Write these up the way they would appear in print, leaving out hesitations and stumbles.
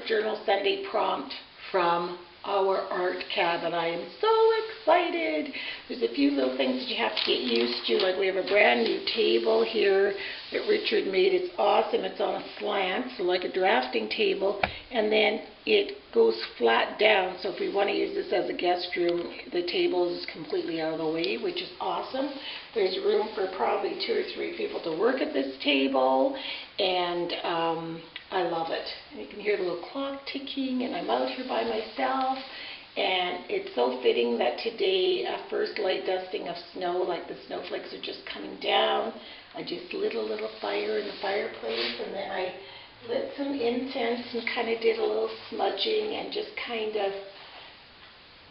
Art Journal Sunday prompt from our art cabin. I am so excited. There's a few little things that you have to get used to. Like we have a brand new table here that Richard made. It's awesome. It's on a slant, so like a drafting table, and then it goes flat down. So if we want to use this as a guest room, the table is completely out of the way, which is awesome. There's room for probably 2 or 3 people to work at this table, and I love it. And you can hear the little clock ticking, and I'm out here by myself. And it's so fitting that today, first light dusting of snow, like the snowflakes are just coming down. I just lit a little fire in the fireplace, and then I lit some incense and kind of did a little smudging and just kind of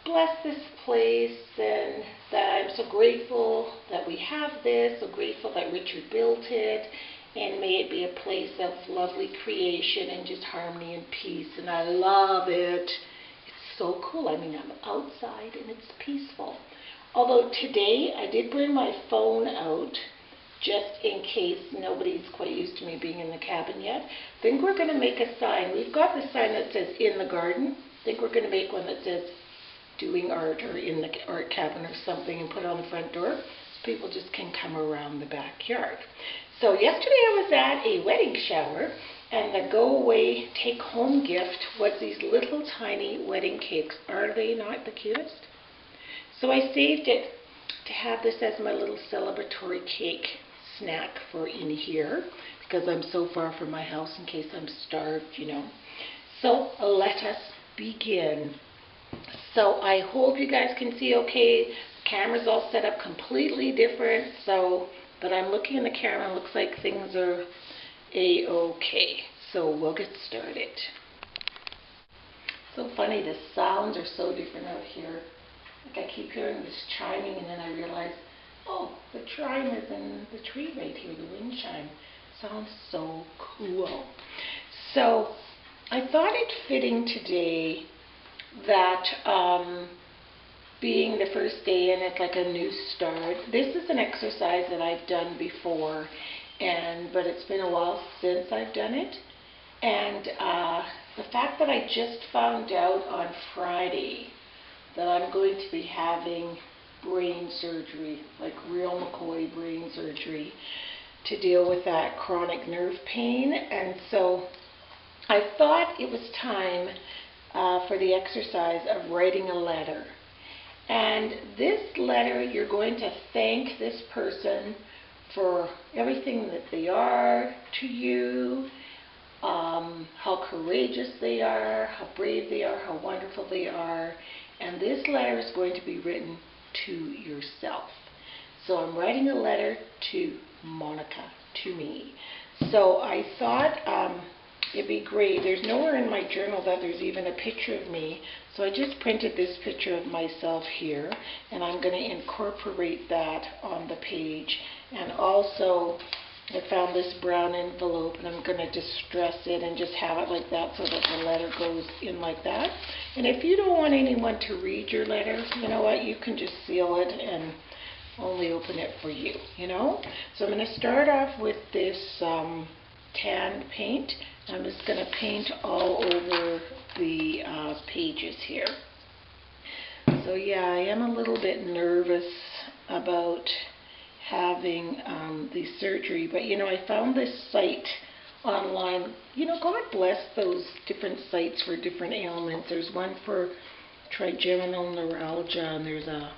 blessed this place, and that I'm so grateful that we have this, so grateful that Richard built it. And may it be a place of lovely creation and just harmony and peace. And I love it. It's so cool. I mean, I'm outside and it's peaceful. Although today I did bring my phone out just in case nobody's quite used to me being in the cabin yet. I think we're going to make a sign. We've got the sign that says in the garden. I think we're going to make one that says doing art or in the art cabin or something and put it on the front door so people just can come around the backyard. So yesterday I was at a wedding shower, and the go-away take-home gift was these little tiny wedding cakes. Are they not the cutest? So I saved it to have this as my little celebratory cake snack for in here, because I'm so far from my house in case I'm starved, you know. So let us begin. So I hope you guys can see okay. The camera's all set up completely different, but I'm looking in the camera and it looks like things are a-okay. So we'll get started. So funny, the sounds are so different out here. Like I keep hearing this chiming, and then I realize, oh, the chime is in the tree right here, the wind chime. Sounds so cool. So I thought it fitting today that being the first day and it's like a new start. This is an exercise that I've done before, but it's been a while since I've done it. And the fact that I just found out on Friday that I'm going to be having brain surgery, like real McCoy brain surgery, to deal with that chronic nerve pain. And so I thought it was time for the exercise of writing a letter. And this letter, you're going to thank this person for everything that they are to you, how courageous they are, how brave they are, how wonderful they are. And this letter is going to be written to yourself. So I'm writing a letter to Monica, to me. So I thought it'd be great. There's nowhere in my journal that there's even a picture of me. So I just printed this picture of myself here, and I'm going to incorporate that on the page. And also, I found this brown envelope, and I'm going to distress it and just have it like that so that the letter goes in like that. And if you don't want anyone to read your letter, you know what, you can just seal it and only open it for you, you know. So I'm going to start off with this tan paint. I'm just going to paint all over the pages here. So yeah, I am a little bit nervous about having the surgery, but you know, I found this site online. You know, God bless those different sites for different ailments. There's one for trigeminal neuralgia, and there's a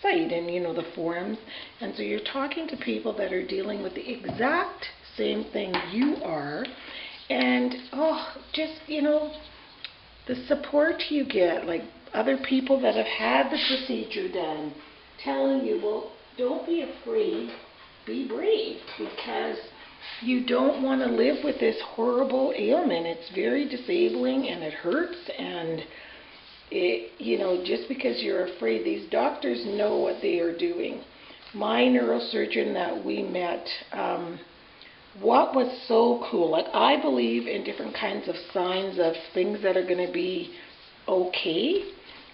site, and you know, the forums, and so you're talking to people that are dealing with the exact same thing you are. And, oh, just, you know, the support you get, like other people that have had the procedure done, telling you, well, don't be afraid, be brave, because you don't want to live with this horrible ailment. It's very disabling, and it hurts, and, you know, just because you're afraid, these doctors know what they are doing. My neurosurgeon that we met, what was so cool, like I believe in different kinds of signs of things that are going to be okay.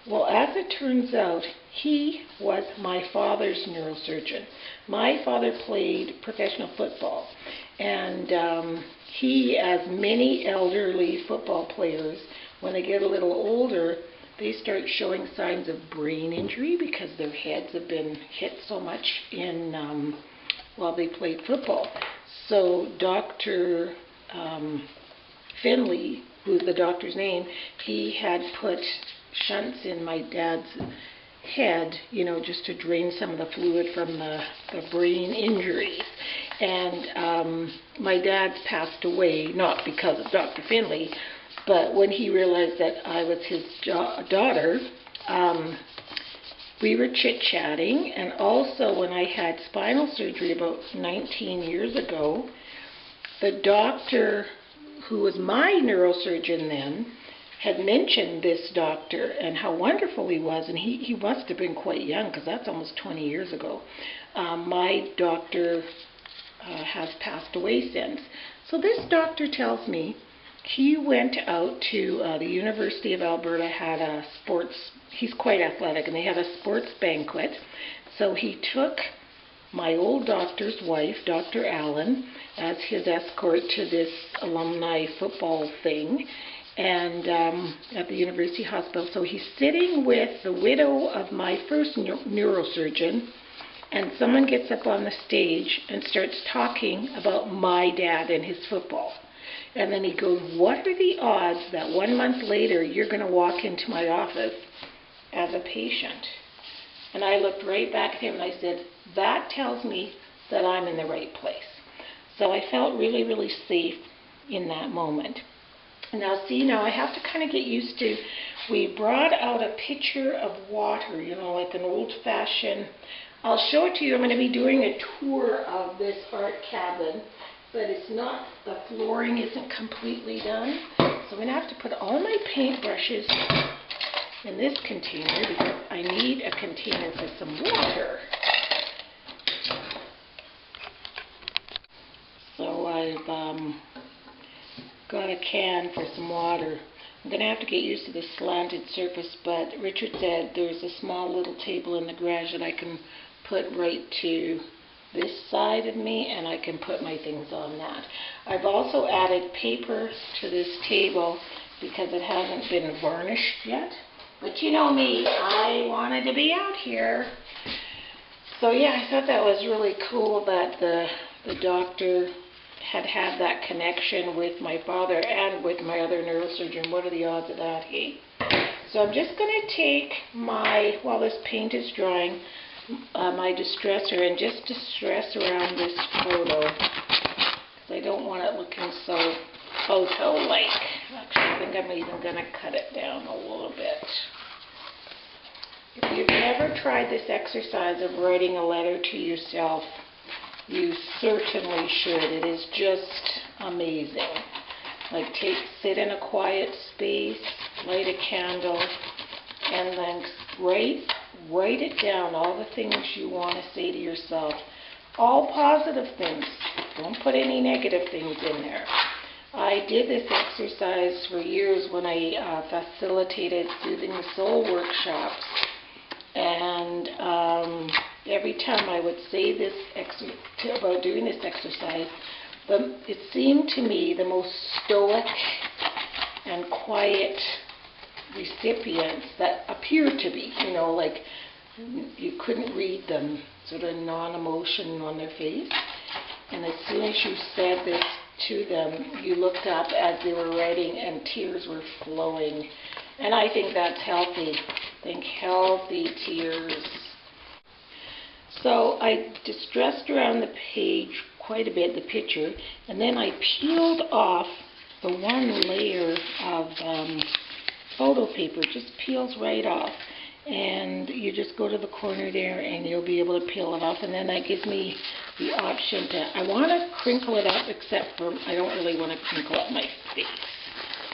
Well, as it turns out, he was my father's neurosurgeon. My father played professional football, and he, as many elderly football players, when they get a little older, they start showing signs of brain injury because their heads have been hit so much while they played football. So Dr. Finley, who's the doctor's name, he had put shunts in my dad's head, just to drain some of the fluid from the brain injuries. And my dad passed away, not because of Dr. Finley, but when he realized that I was his daughter, we were chit-chatting. And also when I had spinal surgery about 19 years ago, the doctor who was my neurosurgeon then had mentioned this doctor and how wonderful he was, and he must have been quite young because that's almost 20 years ago. My doctor has passed away since. So this doctor tells me he went out to the University of Alberta, had a he's quite athletic, and they had a sports banquet. So he took my old doctor's wife, Dr. Allen, as his escort to this alumni football thing, and at the University Hospital. So he's sitting with the widow of my first neurosurgeon, and someone gets up on the stage and starts talking about my dad and his football. And then he goes, "What are the odds that 1 month later you're going to walk into my office as a patient?" And I looked right back at him and I said, "That tells me that I'm in the right place." So I felt really, really safe in that moment. Now see, now I have to kind of get used to, we brought out a pitcher of water, like an old-fashioned, I'll show it to you. I'm going to be doing a tour of this art cabin, but it's not, the flooring isn't completely done. So I'm going to have to put all my paintbrushes in this container because I need a container for some water. So I've got a can for some water. I'm going to have to get used to the slanted surface, but Richard said there's a small little table in the garage that I can put right to this side of me, and I can put my things on that. I've also added paper to this table because it hasn't been varnished yet. But you know me, I wanted to be out here. So yeah, I thought that was really cool that the doctor had that connection with my father and with my other neurosurgeon. What are the odds of that, hey? So I'm just going to take my, while this paint is drying, my distressor and just distress around this photo because I don't want it looking so photo-like. Actually, I think I'm even going to cut it down a little bit. If you've never tried this exercise of writing a letter to yourself, you certainly should. It is just amazing. Like sit in a quiet space, light a candle, and then write it down, all the things you want to say to yourself. All positive things. Don't put any negative things in there. I did this exercise for years when I facilitated Soothing the Soul workshops. And every time I would say this about doing this exercise, it seemed to me the most stoic and quiet recipients that appeared to be, like you couldn't read them, sort of non-emotion on their face. And as soon as you said this to them, you looked up as they were writing and tears were flowing. And I think that's healthy. Think healthy tears. So I distressed around the page quite a bit, the picture, and then I peeled off the one layer of photo paper. It just peels right off. And you just go to the corner there and you'll be able to peel it off. And then that gives me the option to, I want to crinkle it up, except for I don't really want to crinkle up my face.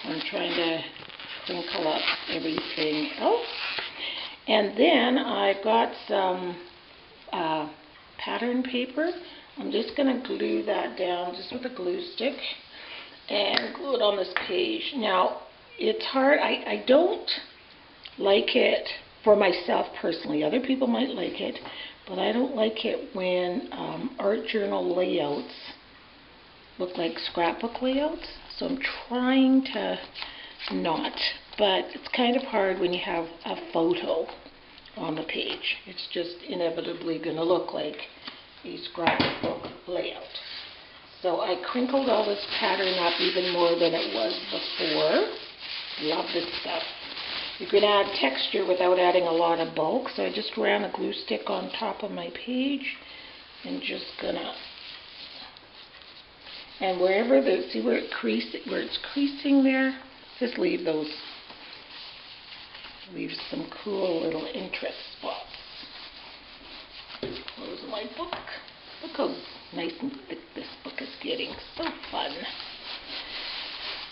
I'm trying to crinkle up everything else. And then I've got some pattern paper. I'm just going to glue that down just with a glue stick and glue it on this page. Now, it's hard. I don't like it for myself personally. Other people might like it, but I don't like it when art journal layouts look like scrapbook layouts. So I'm trying to not, but it's kind of hard when you have a photo on the page. It's just inevitably going to look like a scrapbook layout. So I crinkled all this pattern up even more than it was before. Love this stuff. You can add texture without adding a lot of bulk, so I just ran a glue stick on top of my page and just gonna, and wherever the, see where it's creasing there, just leave those, leave some cool little interest spots. Close my book. Look how nice and thick this book is getting. So fun.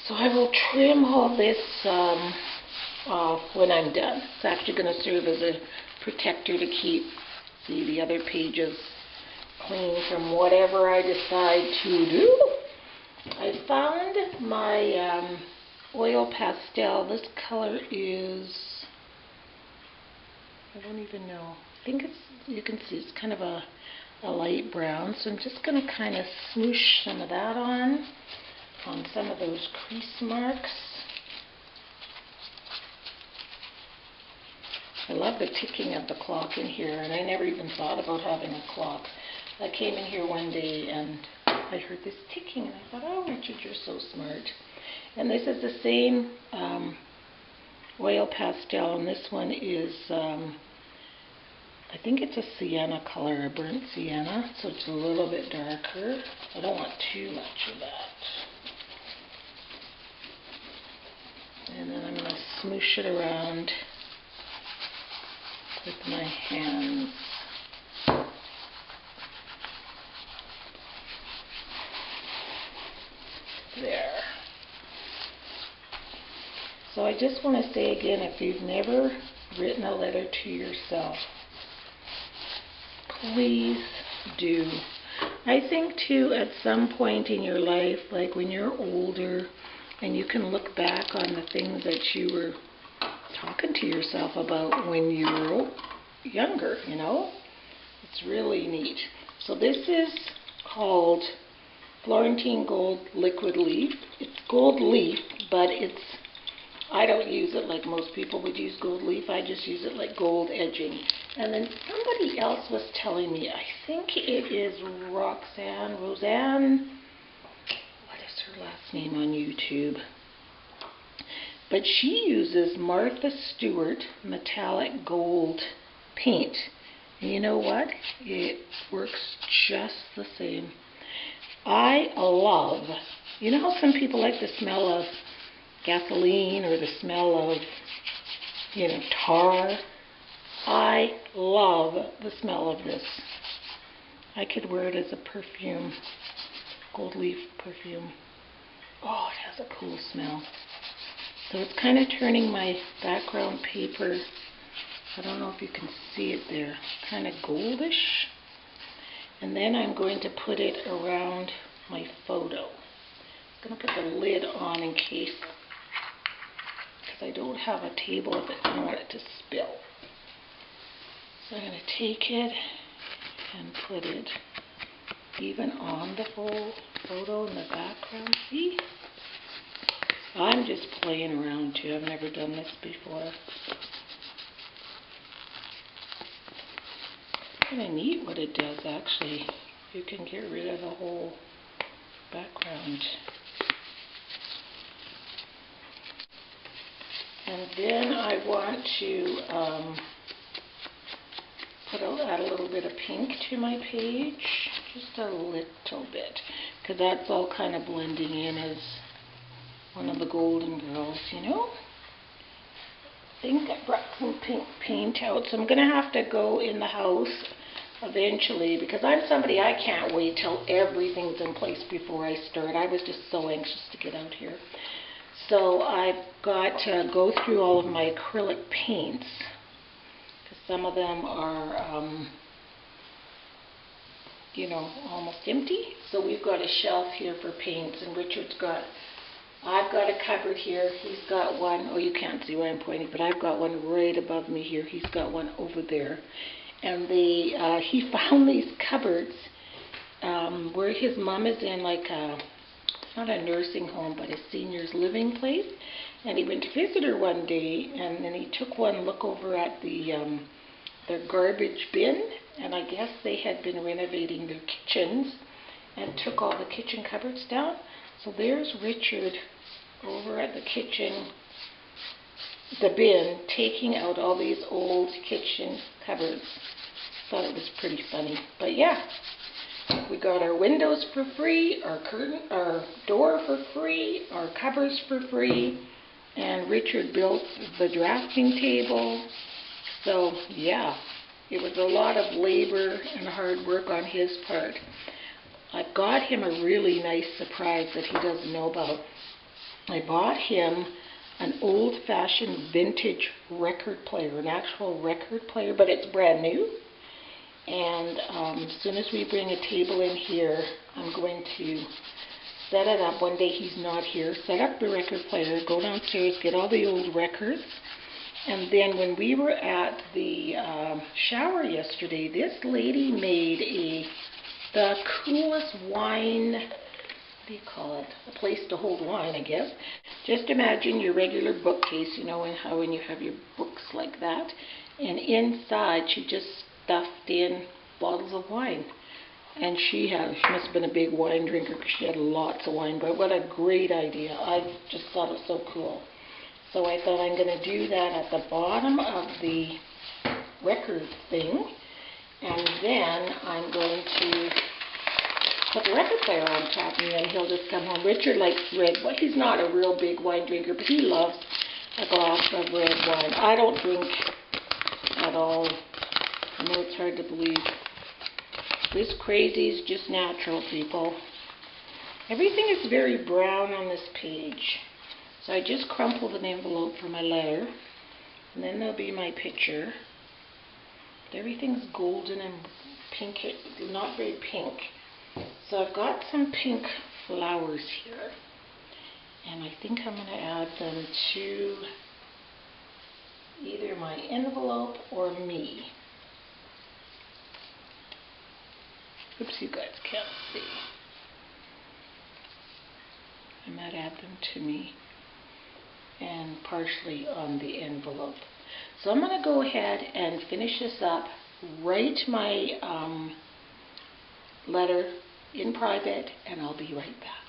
So I will trim all this off when I'm done. It's actually going to serve as a protector to keep, see, the other pages clean from whatever I decide to do. I found my oil pastel. This color is, I don't even know. I think it's, you can see it's kind of a light brown. So I'm just going to kind of smoosh some of that on some of those crease marks. I love the ticking of the clock in here, and I never even thought about having a clock. I came in here one day and I heard this ticking and I thought, oh, Richard, you're so smart. And this is the same oil pastel, and this one is, I think it's a sienna color, a burnt sienna, so it's a little bit darker. I don't want too much of that. And then I'm going to smoosh it around with my hands. There. So I just want to say again, if you've never written a letter to yourself, please do. I think too, at some point in your life, like when you're older and you can look back on the things that you were talking to yourself about when you were younger, you know? It's really neat. So this is called Florentine Gold Liquid Leaf. It's gold leaf, but it's, I don't use it like most people would use gold leaf. I just use it like gold edging. And then somebody else was telling me, I think it is Roseanne, what is her last name on YouTube? But she uses Martha Stewart metallic gold paint. And you know what? It works just the same. I love, you know how some people like the smell of gasoline or the smell of, you know, tar? I love the smell of this. I could wear it as a perfume, gold leaf perfume. Oh, it has a cool smell. So it's kind of turning my background paper, I don't know if you can see it there, kind of goldish. And then I'm going to put it around my photo. I'm going to put the lid on in case, because I don't have a table if I don't want it to spill. So I'm going to take it and put it even on the whole photo in the background. See? I'm just playing around too. I've never done this before. Kind of neat what it does actually. You can get rid of the whole background. And then I want to add a little bit of pink to my page. Just a little bit. Because that's all kind of blending in as one of the golden girls, you know. I think I brought some pink paint out, so I'm going to have to go in the house eventually, because I'm somebody, I can't wait till everything's in place before I start. I was just so anxious to get out here. So I've got to go through all of my acrylic paints, because some of them are, you know, almost empty. So we've got a shelf here for paints, and Richard's got, I've got a cupboard here. He's got one. Oh, you can't see where I'm pointing, but I've got one right above me here. He's got one over there. And he found these cupboards where his mom is in like a not a nursing home, but a seniors living place. And he went to visit her one day, and then he took one look over at their garbage bin, and I guess they had been renovating their kitchens and took all the kitchen cupboards down. So there's Richard over at the kitchen, the bin, taking out all these old kitchen cupboards. Thought it was pretty funny. But yeah, we got our windows for free, our door for free, our cupboards for free, and Richard built the drafting table. So yeah, it was a lot of labor and hard work on his part. I got him a really nice surprise that he doesn't know about. I bought him an old-fashioned vintage record player, an actual record player, but it's brand new. And as soon as we bring a table in here, I'm going to set it up. One day he's not here, set up the record player, go downstairs, get all the old records. And then when we were at the shower yesterday, this lady made the coolest wine, what do you call it? A place to hold wine, I guess. Just imagine your regular bookcase, you know, and how when you have your books like that. And inside she just stuffed in bottles of wine. And she must have been a big wine drinker because she had lots of wine. But what a great idea. I just thought it was so cool. So I thought I'm going to do that at the bottom of the record thing. And then I'm going to put the record player on top, and then he'll just come home. Richard likes red wine. He's not a real big wine drinker, but he loves a glass of red wine. I don't drink at all. I know it's hard to believe. This crazy is just natural, people. Everything is very brown on this page. So I just crumpled an envelope for my letter, and then there'll be my picture. But everything's golden and pink, not very pink. So I've got some pink flowers here, and I think I'm going to add them to either my envelope or me. Oops, you guys can't see. I might add them to me and partially on the envelope. So I'm going to go ahead and finish this up, write my letter in private, and I'll be right back.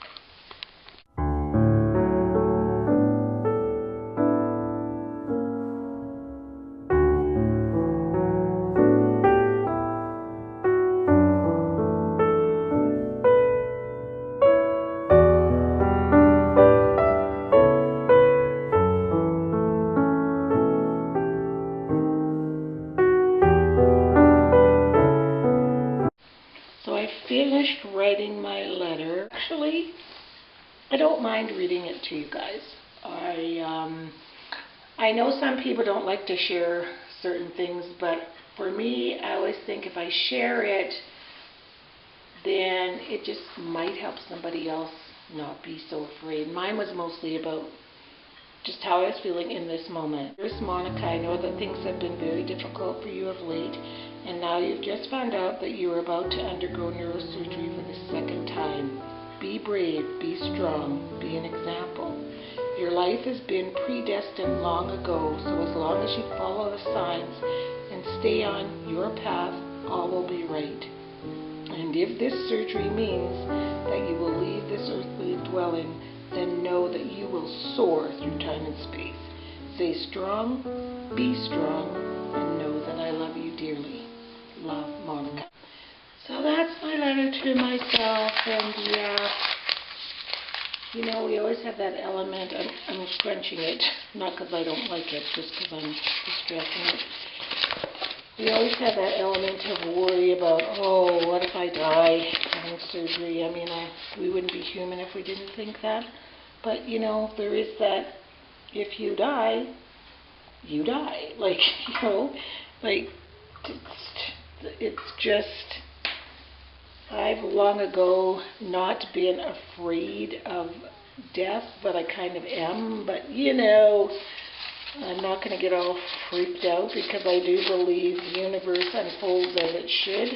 Finished writing my letter. Actually, I don't mind reading it to you guys. I know some people don't like to share certain things, but for me, I always think if I share it, then it just might help somebody else not be so afraid. Mine was mostly about just how I was feeling in this moment. Dearest Monica, I know that things have been very difficult for you of late, and now you've just found out that you are about to undergo neurosurgery for the second time. Be brave, be strong, be an example. Your life has been predestined long ago, so as long as you follow the signs and stay on your path, all will be right. And if this surgery means that you will leave this earthly dwelling, then know that you will soar through time and space. Stay strong, be strong, and know that I love you dearly. Love, Monica. So that's my letter to myself, and yeah, you know, we always have that element. I'm scrunching it, not because I don't like it, just because I'm distressing it. We always have that element of worry about, oh, what if I die having surgery? I mean, we wouldn't be human if we didn't think that. But, you know, there is that, if you die, you die. Like, you know, like, it's just, I've long ago not been afraid of death, but I kind of am. But, you know, I'm not going to get all freaked out because I do believe the universe unfolds as it should.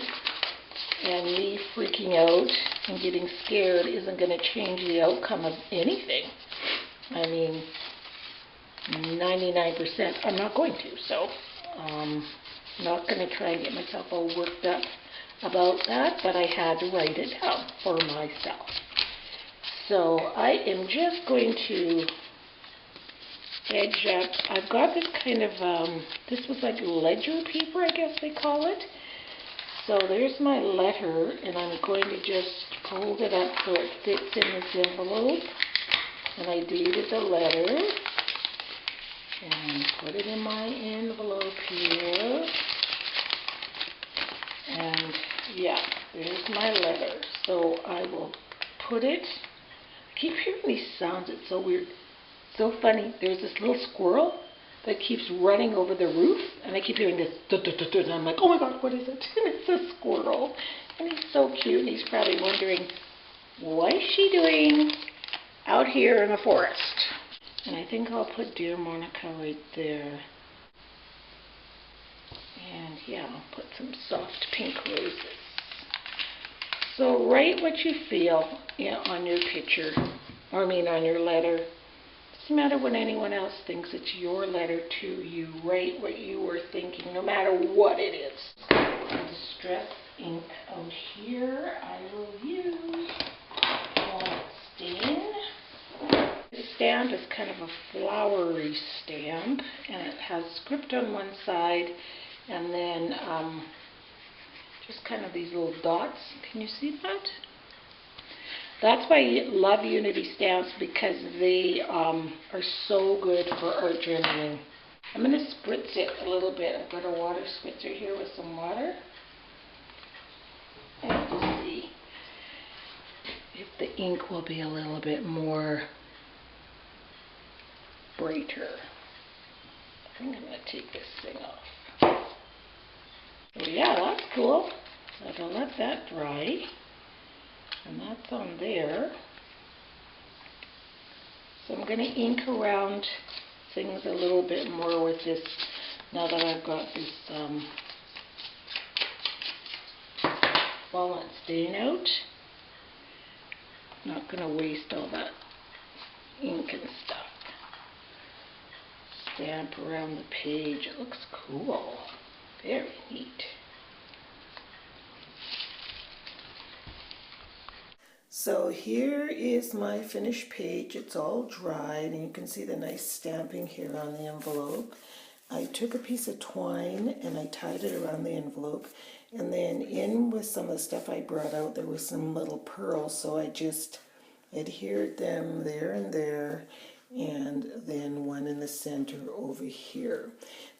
And me freaking out and getting scared isn't going to change the outcome of anything. I mean, 99% I'm not going to. So I'm not going to try and get myself all worked up about that, but I had to write it down for myself. So I am just going to edge up. I've got this kind of, this was like ledger paper, I guess they call it. So there's my letter, and I'm going to just fold it up so it fits in this envelope. And I dated the letter and put it in my envelope here. And yeah, there's my letter. So I will put it. I keep hearing these sounds. It's so weird. So funny. There's this little squirrel that keeps running over the roof, and I keep hearing this, and I'm like, oh my God, what is it? And it's a squirrel, and he's so cute, and he's probably wondering, what is she doing out here in the forest? And I think I'll put Dear Monica right there. And yeah, I'll put some soft pink roses. So write what you feel on your picture, or on your letter. Doesn't matter what anyone else thinks, it's your letter to you. Write what you were thinking, no matter what it is. Distress ink out here. I will use Walnut Stain. This stamp is kind of a flowery stamp, and it has script on one side, and then just kind of these little dots. Can you see that? That's why I love Unity stamps, because they are so good for art journaling. I'm going to spritz it a little bit. I've got a water spritzer here with some water. And to see if the ink will be a little bit more brighter. I think I'm going to take this thing off. So yeah, that's cool. So I'll let that dry. And that's on there. So I'm going to ink around things a little bit more with this now that I've got this Walnut Stain out. I'm not going to waste all that ink and stuff. Stamp around the page. It looks cool. Very neat. So here is my finished page. It's all dried, and you can see the nice stamping here on the envelope. I took a piece of twine and I tied it around the envelope, and then in with some of the stuff I brought out, there was some little pearls, so I just adhered them there and there, and then one in the center over here.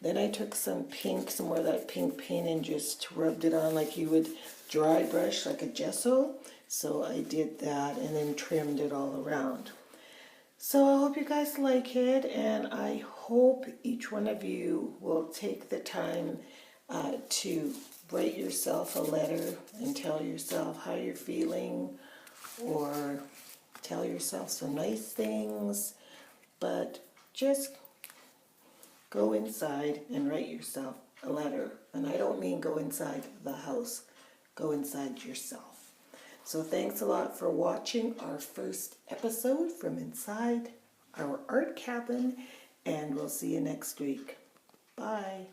Then I took some pink, some more of that pink paint, and just rubbed it on like you would dry brush, like a gesso. So I did that and then trimmed it all around. So I hope you guys like it, and I hope each one of you will take the time to write yourself a letter and tell yourself how you're feeling, or tell yourself some nice things, but just go inside and write yourself a letter. And I don't mean go inside the house, go inside yourself. So thanks a lot for watching our first episode from inside our art cabin, and we'll see you next week. Bye.